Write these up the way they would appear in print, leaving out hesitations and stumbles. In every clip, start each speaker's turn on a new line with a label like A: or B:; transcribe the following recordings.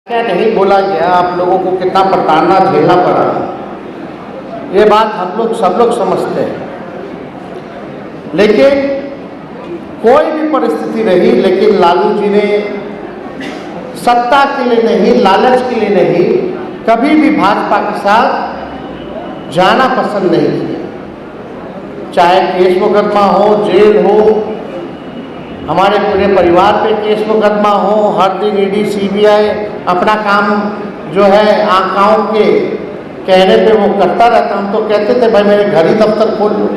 A: क्या नहीं बोला गया, आप लोगों को कितना प्रताड़ना झेलना पड़ा, ये बात हम लोग सब लोग समझते हैं। लेकिन कोई भी परिस्थिति रही, लेकिन लालू जी ने सत्ता के लिए नहीं, लालच के लिए नहीं, कभी भी भाजपा के साथ जाना पसंद नहीं किया। चाहे केस मुकदमा हो, जेल हो, हमारे पूरे परिवार पे केस मुकदमा हो, हर दिन ईडी सीबीआई अपना काम जो है आकाओं के कहने पे वो करता रहता। हम तो कहते थे भाई मेरे घर ही दफ्तर खोल लो,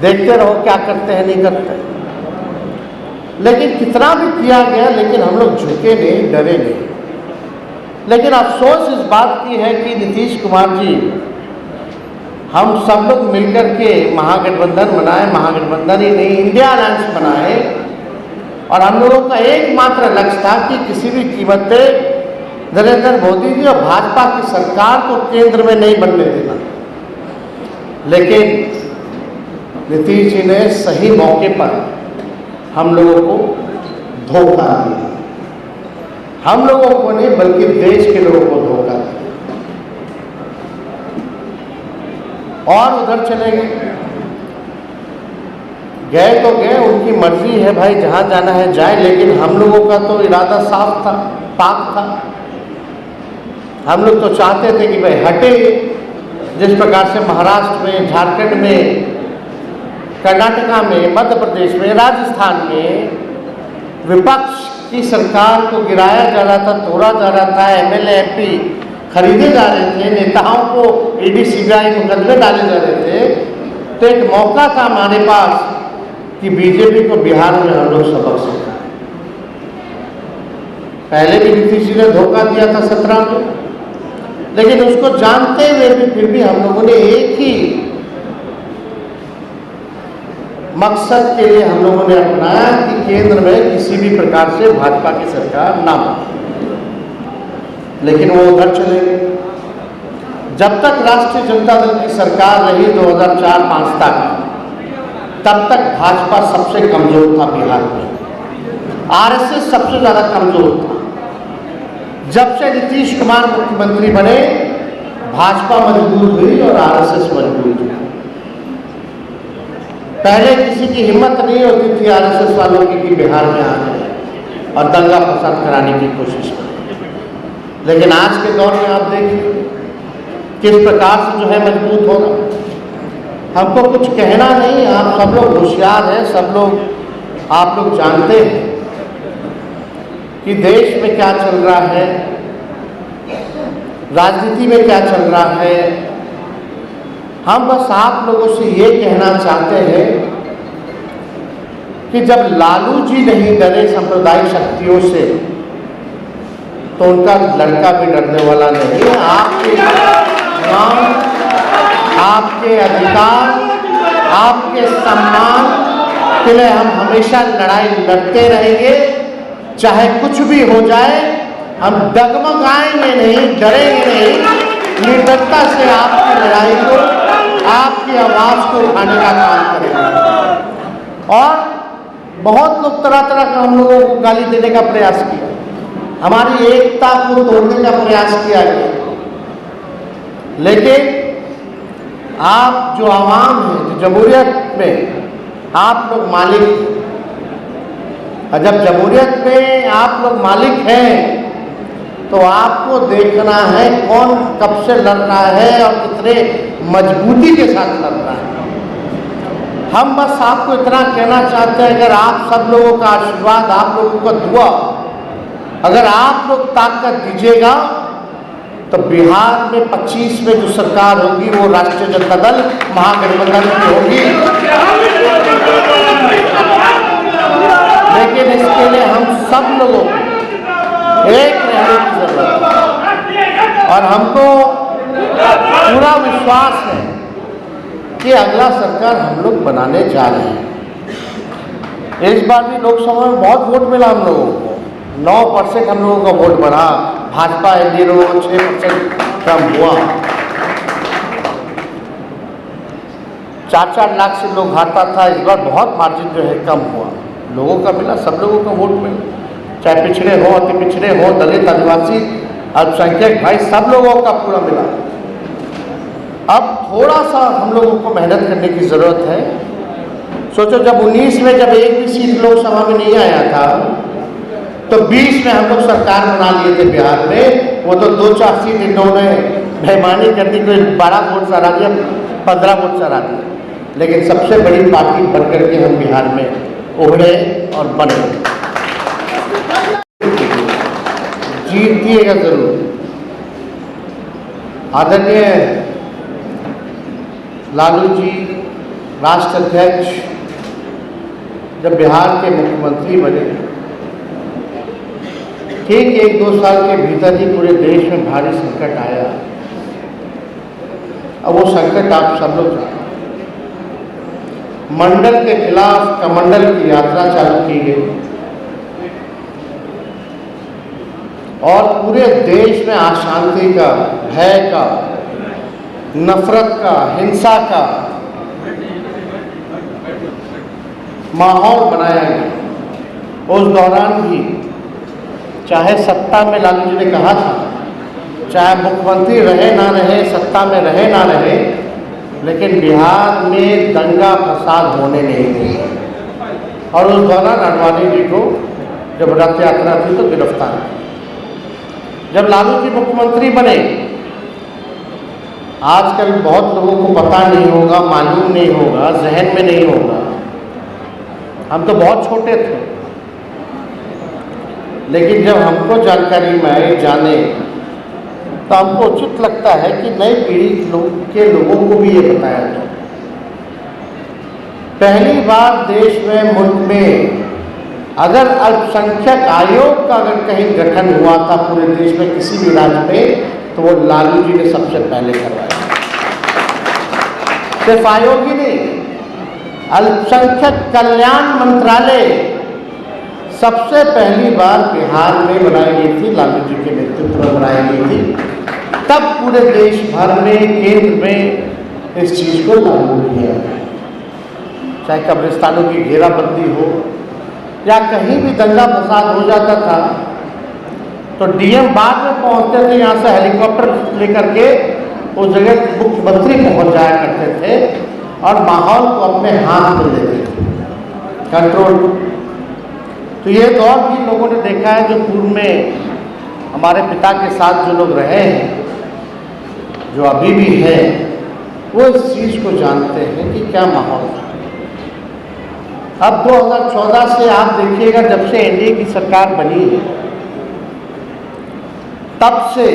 A: देखते रहो क्या करते हैं नहीं करते। लेकिन कितना भी किया गया, लेकिन हम लोग झुके नहीं, डरे नहीं। लेकिन अफसोस इस बात की है कि नीतीश कुमार जी, हम सब लोग मिलकर के महागठबंधन बनाए, महागठबंधन ही नहीं इंडिया अलायंस बनाए, और हम लोगों का एकमात्र लक्ष्य था कि किसी भी कीमत पे नरेंद्र मोदी जी और भाजपा की सरकार को केंद्र में नहीं बनने देना। लेकिन नीतीश जी ने सही मौके पर हम लोगों को धोखा दिया, हम लोगों को नहीं बल्कि देश के लोगों को धोखा दिया। और उधर चले गए तो गए, उनकी मर्जी है भाई, जहाँ जाना है जाए। लेकिन हम लोगों का तो इरादा साफ था, पाक था। हम लोग तो चाहते थे कि भाई हटे। जिस प्रकार से महाराष्ट्र में, झारखंड में, कर्नाटका में, मध्य प्रदेश में, राजस्थान में विपक्ष की सरकार को गिराया जा रहा था, तोड़ा जा रहा था, एमएलए एमपी खरीदे जा रहे थे, नेताओं को ईडी सीबीआई मुकदमे डाले जा रहे थे, तो एक मौका था हमारे पास कि बीजेपी को बिहार में हम लोग सबक सिखाएं। पहले भी नीतीश जी ने धोखा दिया था 17 में, लेकिन उसको जानते हुए भी फिर भी हम लोगों ने एक ही मकसद के लिए हम लोगों ने अपनाया कि केंद्र में किसी भी प्रकार से भाजपा की सरकार ना बने। लेकिन वो उधर चले गए। जब तक राष्ट्रीय जनता दल की सरकार रही 2004-05 तक, तब तक भाजपा सबसे कमजोर था बिहार में, आरएसएस सबसे ज्यादा कमजोर था। जब से नीतीश कुमार मुख्यमंत्री बने, भाजपा मजबूत हुई और आरएसएस मजबूत हुई। पहले किसी की हिम्मत नहीं होती थी आरएसएस वालों की कि बिहार में आ जाए और दंगा फसाद कराने की कोशिश करें। लेकिन आज के दौर में आप देखिए किस प्रकार से जो है मजबूत हो रहा। हमको कुछ कहना नहीं, आप सब लोग होशियार हैं, सब लोग आप लोग जानते हैं कि देश में क्या चल रहा है, राजनीति में क्या चल रहा है। हम बस आप लोगों से ये कहना चाहते हैं कि जब लालू जी नहीं डरे सांप्रदायिक शक्तियों से, तो उनका लड़का भी डरने वाला नहीं। आपके नाम, आपके अधिकार, आपके सम्मान के लिए हम हमेशा लड़ाई लड़ते रहेंगे। चाहे कुछ भी हो जाए, हम डगमगाएंगे नहीं, डरेंगे नहीं। निर्भरता से आपकी लड़ाई को, आपकी आवाज़ को उठाने का काम करेंगे। और बहुत लोग तरह तरह का हम लोगों को गाली देने का प्रयास किया, हमारी एकता को तोड़ने का प्रयास किया गया। लेकिन आप जो आवाम है, जो जमहूरियत में आप लोग मालिक हैं, और जब जमहूरियत में आप लोग मालिक हैं, तो आपको देखना है कौन कब से लड़ रहा है और कितने मजबूती के साथ लड़ रहा है। हम बस आपको इतना कहना चाहते हैं, अगर आप सब लोगों का आशीर्वाद, आप लोगों का दुआ, अगर आप लोग ताकत दीजिएगा, तो बिहार में 25 में जो सरकार होगी वो राष्ट्रीय जनता दल महागठबंधन की होगी। लेकिन इसके लिए हम सब लोगों को एक रहने की जरूरत है, और हमको पूरा विश्वास है कि अगला सरकार हम लोग बनाने जा रहे हैं। इस बार भी लोकसभा में बहुत वोट मिला हम लोगों को, 9% हम लोगों का वोट बढ़ा, भाजपा एनडीए 6% कम हुआ। 4-4 लाख से लोग हारता था, इस बार बहुत मार्जिन जो है कम हुआ, लोगों का मिला, सब लोगों का वोट मिला। चाहे पिछड़े हो, अति पिछड़े हो, दलित, आदिवासी, अल्पसंख्यक भाई, सब लोगों का पूरा मिला। अब थोड़ा सा हम लोगों को मेहनत करने की ज़रूरत है। सोचो, जब 19 में जब एक भी सीट लोकसभा में नहीं आया था, तो 20 में हम लोग सरकार बना लिए थे बिहार में। वो तो 2-4 सीट इन्होंने बेईमानी कर दी, कोई 12 वोट से हरा दिया, 15 वोट से हरा दिया, लेकिन सबसे बड़ी पार्टी बन करके हम बिहार में उभरे और बने। जीतिएगा जरूर। आदरणीय लालू जी राष्ट्र अध्यक्ष जब बिहार के मुख्यमंत्री बने, ठीक 1-2 साल के भीतर ही पूरे देश में भारी संकट आया। अब वो संकट आप सब लोग जानते हैं। मंडल के खिलाफ कमंडल की यात्रा चालू की गई और पूरे देश में अशांति का, भय का, नफरत का, हिंसा का माहौल बनाया गया। उस दौरान भी चाहे सत्ता में लालू जी ने कहा था, चाहे मुख्यमंत्री रहे ना रहे, सत्ता में रहे ना रहे, लेकिन बिहार में दंगा फसाद होने नहीं दिए। और उस दौरान अडवाणी जी को जब रथ यात्रा थी तो गिरफ्तार किया। जब लालू जी मुख्यमंत्री बने, आजकल बहुत लोगों को पता नहीं होगा, मालूम नहीं होगा, जहन में नहीं होगा, हम तो बहुत छोटे थे, लेकिन जब हमको जानकारी में आए, जाने, तो हमको उचित लगता है कि नई पीढ़ी के लोगों को भी ये बताया जाए। पहली बार देश में, मुल्क में, अगर अल्पसंख्यक आयोग का अगर कहीं गठन हुआ था पूरे देश में किसी भी राज्य में, तो वो लालू जी ने सबसे पहले करवाया। सिर्फ आयोग ही नहीं, अल्पसंख्यक कल्याण मंत्रालय सबसे पहली बार बिहार में बनाई गई थी, लालू जी के नेतृत्व में बनाई गई थी। तब पूरे देश भर में, केंद्र में इस चीज़ को लागू किया। चाहे कब्रिस्तानों की घेराबंदी हो या कहीं भी दंगा फसाद हो जाता था, तो डीएम बाद में पहुंचते थे, यहाँ से हेलीकॉप्टर लेकर के उस जगह मुख्यमंत्री पहुंच जाया करते थे और माहौल को अपने हाथ में लेते थे, कंट्रोल। तो ये दौर भी लोगों ने देखा है, जो पूर्व में हमारे पिता के साथ जो लोग रहे हैं, जो अभी भी हैं, वो इस चीज़ को जानते हैं कि क्या माहौल था। अब 2014 से आप देखिएगा, जब से एनडीए की सरकार बनी है, तब से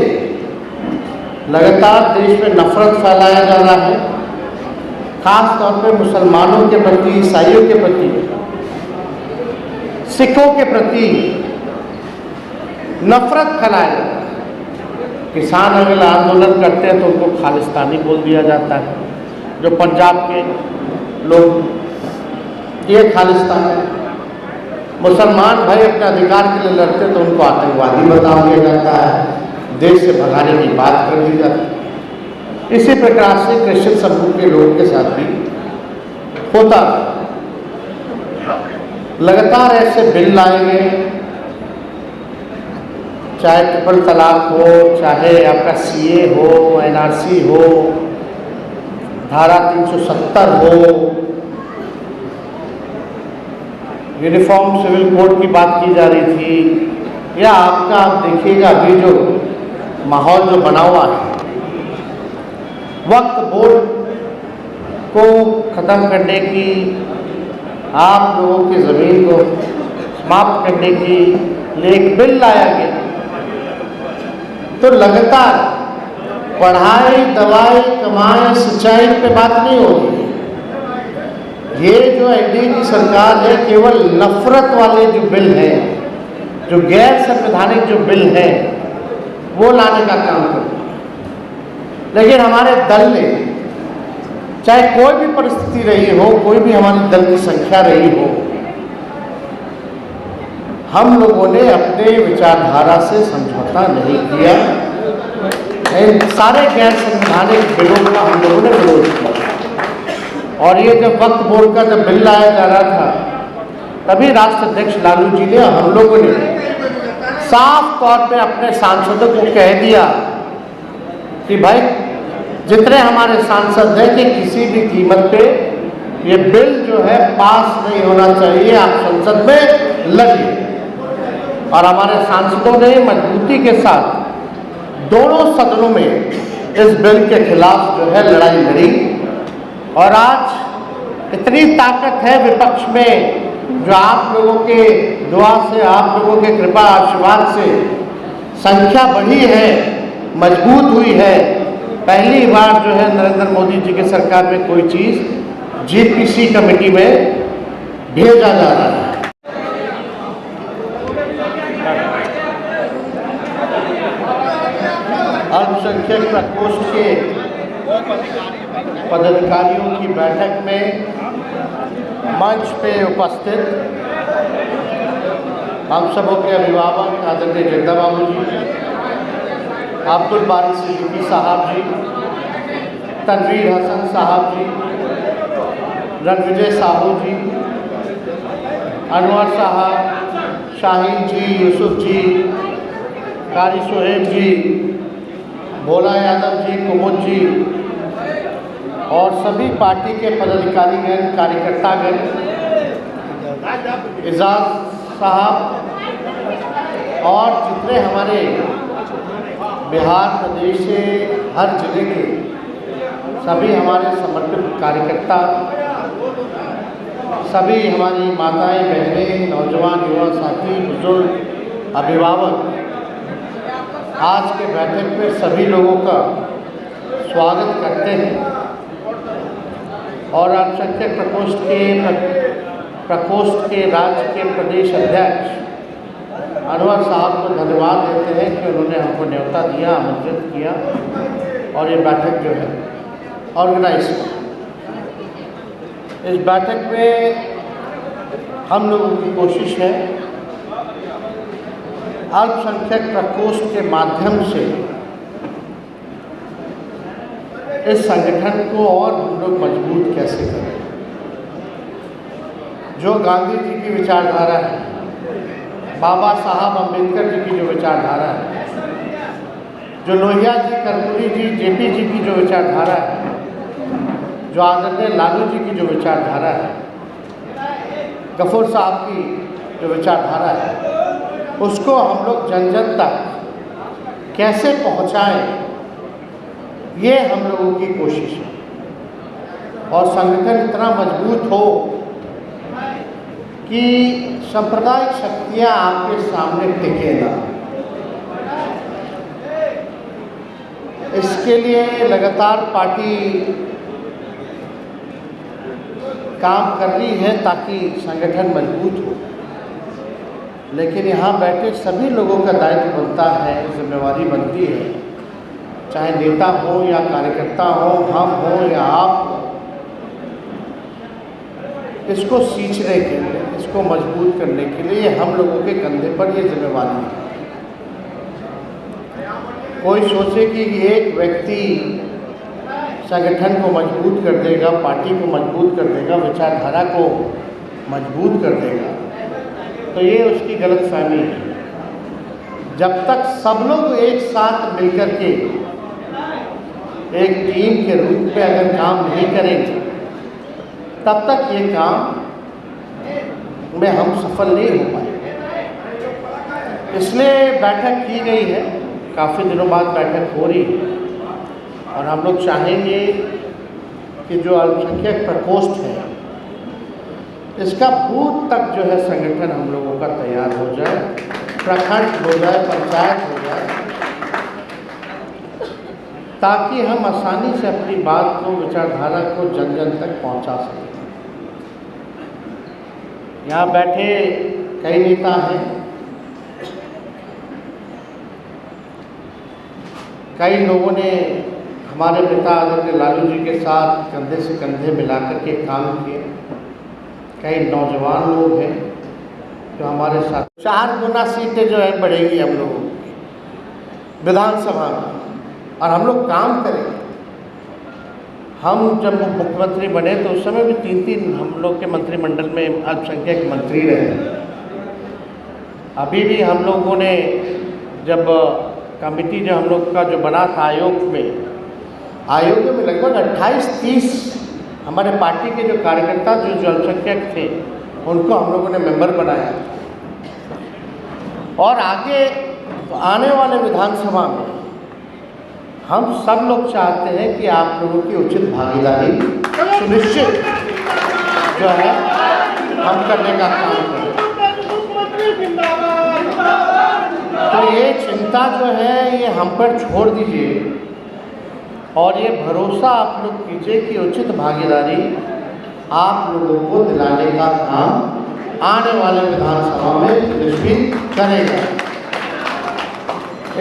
A: लगातार देश में नफरत फैलाया जा रहा है, खास तौर पे मुसलमानों के प्रति, ईसाइयों के प्रति, सिखों के प्रति नफरत फैलाया जाता है। किसान अगर आंदोलन करते हैं तो उनको खालिस्तानी बोल दिया जाता है। जो पंजाब के लोग, ये खालिस्तान है। मुसलमान भाई अपने अधिकार के लिए लड़ते तो उनको आतंकवादी बता दिया जाता है, देश से भगाने की बात कर दी जाती है। इसी प्रकार से क्रिश्चियन समूह के लोगों के साथ भी होता। लगातार ऐसे बिल लाए गए, चाहे ट्रिपल तलाक हो, चाहे आपका सीए हो, एनआरसी हो, धारा 370 हो, यूनिफॉर्म सिविल कोड की बात की जा रही थी, या आपका आप देखिएगा अभी जो माहौल जो बना हुआ है, वक्फ बोर्ड को ख़त्म करने की, आप लोगों की ज़मीन को समाप्त करने की लिए एक बिल लाया गया। तो लगातार पढ़ाई, दवाई, कमाई, सिंचाई पे बात नहीं होगी। ये जो एनडीए की सरकार है, केवल नफरत वाले जो बिल हैं, जो गैर संवैधानिक जो बिल हैं, वो लाने का काम करती है। लेकिन हमारे दल ने, चाहे कोई भी परिस्थिति रही हो, कोई भी हमारे दल की संख्या रही हो, हम लोगों ने अपने विचारधारा से समझौता नहीं किया। इन सारे गैर संवैधानिक बिलों का हम लोगों ने विरोध किया। और ये जब वक्फ बोर्ड का जब बिल लाया जा रहा था, तभी राष्ट्र अध्यक्ष लालू जी ने, हम लोगों ने साफ तौर पे अपने सांसदों को कह दिया कि भाई जितने हमारे सांसद हैं कि किसी भी कीमत पे ये बिल जो है पास नहीं होना चाहिए, आप संसद में लड़िए। और हमारे सांसदों ने मजबूती के साथ दोनों सदनों में इस बिल के खिलाफ जो है लड़ाई लड़ी। और आज इतनी ताकत है विपक्ष में, जो आप लोगों के दुआ से, आप लोगों के कृपा आशीर्वाद से संख्या बढ़ी है, मजबूत हुई है। पहली बार जो है नरेंद्र मोदी जी की सरकार में कोई चीज़ जीपीसी कमेटी में भेजा जा रहा है। अल्पसंख्यक प्रकोष्ठ के पदाधिकारियों की बैठक में मंच पे उपस्थित हम सबों के अभिभावक आदरणीय जगदा बाबू जी, अब्दुल बारी सिद्दीकी साहब जी, तनवीर हसन साहब जी, रणविजय साहू जी, अनवर साहब, शाहीन जी, यूसुफ जी, कारी सोहेब जी, भोला यादव जी, कुमुद जी और सभी पार्टी के पदाधिकारीगण, कार्यकर्तागण, एजाज साहब और जितने हमारे बिहार प्रदेश से हर जिले के सभी हमारे समर्पित कार्यकर्ता, सभी हमारी माताएं, बहनें, नौजवान, युवा साथी, बुजुर्ग, अभिभावक, आज के बैठक में सभी लोगों का स्वागत करते हैं। और अल्पसंख्यक प्रकोष्ठ के राज्य के प्रदेश अध्यक्ष अनवर साहब को धन्यवाद देते हैं कि उन्होंने हमको न्योता दिया, आमंत्रित किया और ये बैठक जो है ऑर्गेनाइज की। इस बैठक में हम लोगों की कोशिश है अल्पसंख्यक प्रकोष्ठ के माध्यम से इस संगठन को और हम लोग मजबूत कैसे करें। जो गांधी जी की विचारधारा है, बाबा साहब अम्बेडकर जी की जो विचारधारा है, जो लोहिया जी, कर्पूरी जी, जेपी जी की जो विचारधारा है, जो आदरणीय लालू जी की जो विचारधारा है, गफूर साहब की जो विचारधारा है, उसको हम लोग जन जन तक कैसे पहुंचाएं, ये हम लोगों की कोशिश है। और संगठन इतना मजबूत हो कि सांप्रदायिक शक्तियां आपके सामने टिके ना। इसके लिए लगातार पार्टी काम कर रही है ताकि संगठन मजबूत हो। लेकिन यहाँ बैठे सभी लोगों का दायित्व बनता है, जिम्मेवारी बनती है, चाहे नेता हो या कार्यकर्ता हो, हम हो या आप हो, इसको सींचने के लिए, इसको मजबूत करने के लिए हम लोगों के कंधे पर ये जिम्मेवारी है। कोई सोचे कि एक व्यक्ति संगठन को मजबूत कर देगा, पार्टी को मजबूत कर देगा, विचारधारा को मजबूत कर देगा, तो ये उसकी गलतफहमी है। जब तक सब लोग एक साथ मिलकर के एक टीम के रूप में अगर काम नहीं करेंगे, तब तक ये काम में हम सफल नहीं हो पाएंगे। इसलिए बैठक की गई है, काफ़ी दिनों बाद बैठक हो रही है और हम लोग चाहेंगे कि जो अल्पसंख्यक प्रकोष्ठ है, इसका बूथ तक जो है संगठन हम लोगों का तैयार हो जाए, प्रखंड हो जाए, पंचायत हो जाए, ताकि हम आसानी से अपनी बात को, विचारधारा को जन जन तक पहुंचा सकें। यहाँ बैठे कई नेता हैं, कई लोगों ने हमारे पिता आदरणीय लालू जी के साथ कंधे से कंधे मिलाकर के काम किए। कई नौजवान लोग हैं जो हमारे साथ 4 गुना सीटें जो है बढ़ेगी हम लोगों की विधानसभा में, और हम लोग काम करेंगे। हम जब मुख्यमंत्री बने तो उस समय भी 3-3 हम लोग के मंत्रिमंडल में अल्पसंख्यक मंत्री रहे। अभी भी हम लोगों ने जब कमेटी जो हम लोग का जो बना था आयोग में लगभग 28-30 हमारे पार्टी के जो कार्यकर्ता जो अल्पसंख्यक थे उनको हम लोगों ने मेंबर बनाया। और आगे आने वाले विधानसभा में हम सब लोग चाहते हैं कि आप लोगों की उचित भागीदारी सुनिश्चित जो है हम करने का काम करें। तो ये चिंता जो है ये हम पर छोड़ दीजिए और ये भरोसा आप लोग कीजिए कि उचित भागीदारी आप लोगों को दिलाने का काम आने वाले विधानसभा में सुनिश्चित करेगा।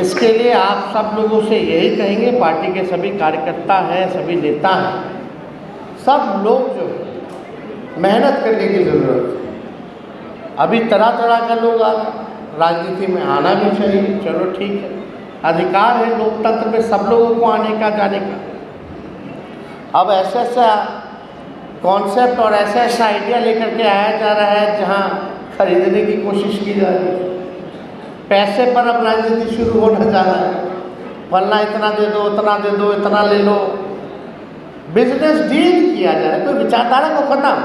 A: इसके लिए आप सब लोगों से यही कहेंगे, पार्टी के सभी कार्यकर्ता हैं, सभी नेता हैं, सब लोग जो है मेहनत करने की ज़रूरत है। अभी तरह तरह का लोग राजनीति में आना भी चाहिए, चलो ठीक है, अधिकार है लोकतंत्र में सब लोगों को आने का जाने का। अब ऐसा कॉन्सेप्ट और ऐसा आइडिया लेकर के आया जा रहा है जहां खरीदने की कोशिश की जा रही है। पैसे पर अब राजनीति शुरू होने जा रहा है, फलना इतना दे दो, उतना दे दो, इतना ले लो, बिजनेस डील किया जा रहा है। कोई विचारधारा को खत्म,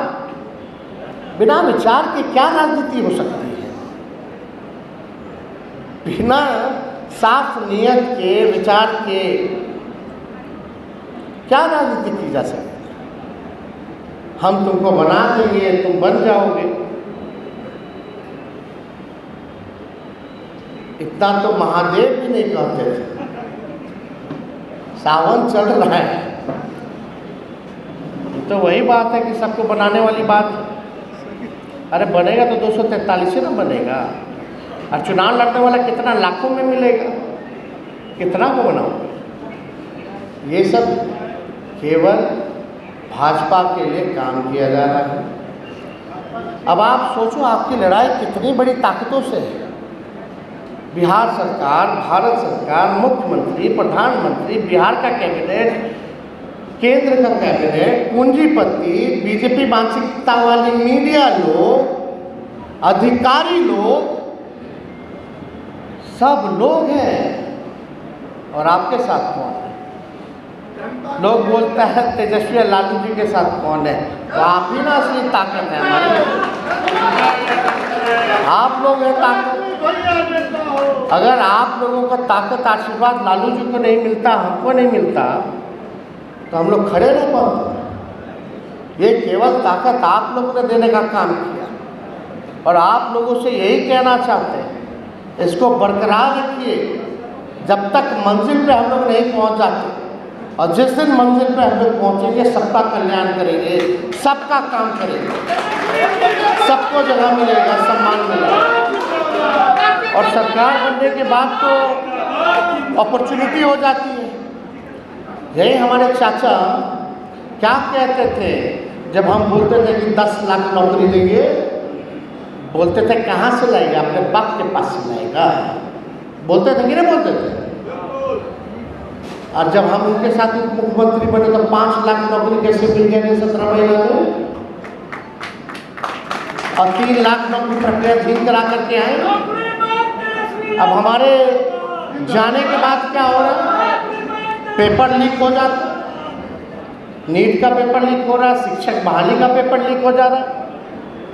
A: बिना विचार के क्या राजनीति हो सकती है? बिना साफ नियत के, विचार के क्या राजनीति की जा सकती है? हम तुमको बना देंगे, तुम बन जाओगे, इतना तो महादेव भी नहीं कहते थे। सावन चल रहा है तो वही बात है कि सबको बनाने वाली बात। अरे बनेगा तो 243 से ना बनेगा। और चुनाव लड़ने वाला कितना लाखों में मिलेगा, कितना को बनाओगे? ये सब केवल भाजपा के लिए काम किया जा रहा है। अब आप सोचो आपकी लड़ाई कितनी बड़ी ताकतों से है। बिहार सरकार, भारत सरकार, मुख्यमंत्री, प्रधानमंत्री, बिहार का कैबिनेट, केंद्र का कैबिनेट, पूंजीपति, बीजेपी मानसिकता वाली मीडिया लोग, अधिकारी लोग, सब लोग हैं। और आपके साथ कौन है? लोग बोलते हैं तेजस्वी लालू जी के साथ कौन है? तो आप ही ना असली ताकत है हमारी, आप लोग हैं ताकत। अगर आप लोगों का ताकत आशीर्वाद लालू जी को नहीं मिलता, हमको नहीं मिलता, तो हम लोग खड़े नहीं पाते। ये केवल ताकत आप लोगों ने देने का काम किया और आप लोगों से यही कहना चाहते हैं, इसको बरकरार रखिए जब तक मंजिल पे हम लोग नहीं पहुंच जाते। और जिस दिन मंजिल पे हम लोग पहुंचेंगे, सबका कल्याण करेंगे, सबका काम करेंगे, सबको जगह मिलेगा, सम्मान मिलेगा। और सरकार बनने के बाद तो अपॉर्चुनिटी हो जाती है। यही हमारे चाचा क्या कहते थे जब हम बोलते थे कि 10 लाख नौकरी देंगे, बोलते थे कहाँ से लाएगा? अपने बाप के पास से लाएगा, बोलते थे कि नहीं बोलते थे? और जब हम उनके साथ मुख्यमंत्री बने तो 5 लाख नौकरी कैसे मिल गया 17 महीने में? और 3 लाख नौकरी प्रक्रिया झील करा करके आए। अब हमारे जाने के बाद क्या हो रहा है? पेपर लीक हो जाता, नीट का पेपर लीक हो रहा, शिक्षक बहाली का पेपर लीक हो जा रहा,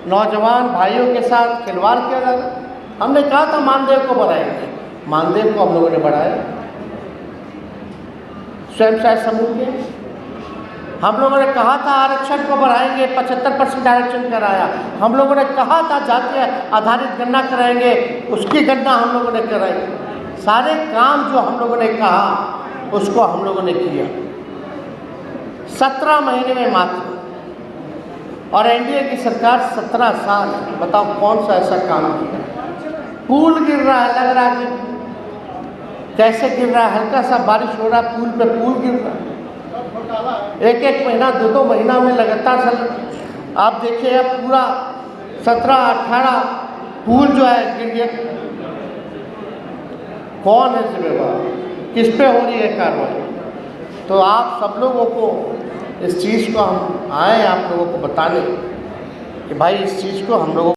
A: नौजवान भाइयों के साथ खिलवाड़ किया जा रहा। हमने कहा था मानदेय को बढ़ाएंगे, मानदेय को हम लोगों ने बढ़ाया। स्वयं सहायता समूह के हम लोगों ने कहा था आरक्षण को बढ़ाएंगे, 75% आरक्षण कराया। हम लोगों ने कहा था जाति आधारित गणना कराएंगे, उसकी गणना हम लोगों ने कराई। सारे काम जो हम लोगों ने कहा उसको हम लोगों ने किया 17 महीने में मात्र। और एनडीए की सरकार 17 साल, बताओ कौन सा ऐसा काम किया? पुल गिर रहा है, लग रहा है कि कैसे गिर रहा है, हल्का सा बारिश हो रहा है, पुल पे पुल गिर रहा है। एक महीना, 2 महीना में लगातार आप देखिए अब पूरा 17-18 पुल जो है गिर गया। कौन है जिम्मेवार? किस पे हो रही है कार्रवाई? तो आप सब लोगों को इस चीज़ को हम आए आप लोगों को बताने कि भाई इस चीज़ को हम लोगों